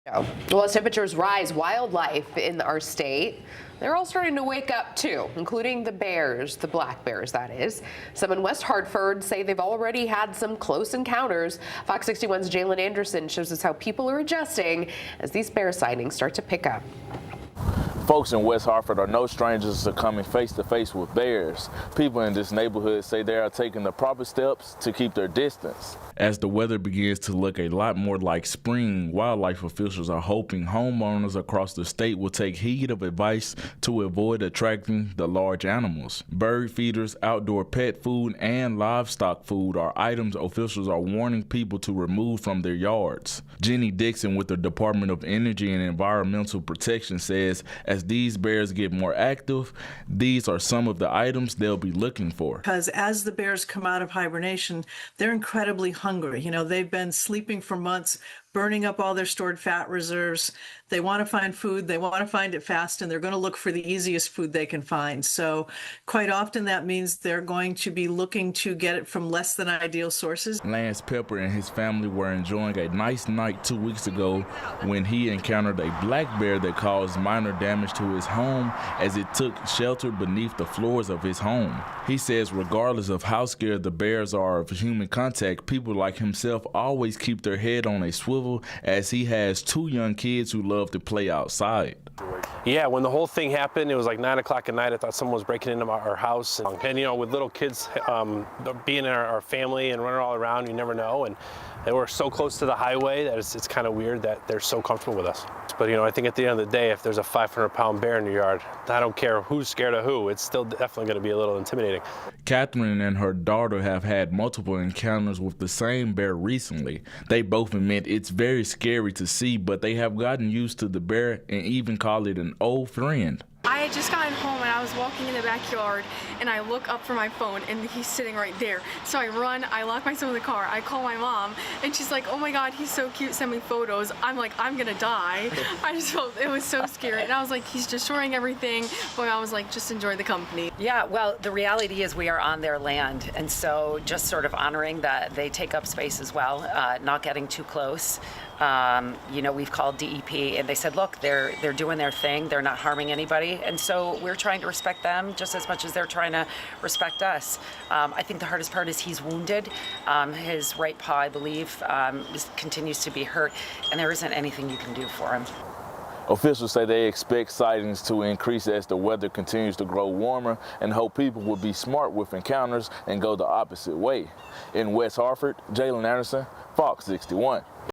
Well, as temperatures rise, wildlife in our state, they're all starting to wake up too, including the bears, the black bears, that is. Some in West Hartford say they've already had some close encounters. Fox 61's Jalen Anderson shows us how people are adjusting as these bear sightings start to pick up. Folks in West Hartford are no strangers to coming face to face with bears. People in this neighborhood say they are taking the proper steps to keep their distance. As the weather begins to look a lot more like spring, wildlife officials are hoping homeowners across the state will take heed of advice to avoid attracting the large animals. Bird feeders, outdoor pet food, and livestock food are items officials are warning people to remove from their yards. Jenny Dixon with the Department of Energy and Environmental Protection says as these bears get more active, these are some of the items they'll be looking for. Because as the bears come out of hibernation, they're incredibly hungry. You know, they've been sleeping for months, burning up all their stored fat reserves. They want to find food, they want to find it fast, and they're going to look for the easiest food they can find. So quite often that means they're going to be looking to get it from less than ideal sources. Lance Pepper and his family were enjoying a nice night 2 weeks ago when he encountered a black bear that caused minor damage to his home as it took shelter beneath the floors of his home. He says regardless of how scared the bears are of human contact, people like himself always keep their head on a swivel as he has 2 young kids who love to play outside. Yeah, when the whole thing happened, it was like 9 o'clock at night. I thought someone was breaking into our house. And you know, with little kids being in our family and running all around, you never know. And we're so close to the highway that it's kind of weird that they're so comfortable with us. But, you know, I think at the end of the day, if there's a 500-pound bear in your yard, I don't care who's scared of who, it's still definitely going to be a little intimidating. Catherine and her daughter have had multiple encounters with the same bear recently. They both admit it's very scary to see, but they have gotten used to the bear and even call it an old friend. I had just gotten home and I was walking in the backyard and I look up for my phone and he's sitting right there. So I run, I lock myself in the car, I call my mom and she's like, oh my God, he's so cute, send me photos. I'm like, I'm gonna die. I just felt, it was so scary. And I was like, he's destroying everything. But I was like, just enjoy the company. Yeah, well, the reality is we are on their land. And so just sort of honoring that they take up space as well, not getting too close. You know, we've called DEP and they said, look, they're doing their thing. They're not harming anybody. And so we're trying to respect them just as much as they're trying to respect us. I think the hardest part is he's wounded. His right paw, I believe, continues to be hurt, and there isn't anything you can do for him. Officials say they expect sightings to increase as the weather continues to grow warmer and hope people will be smart with encounters and go the opposite way. In West Hartford, Jalen Anderson, Fox 61.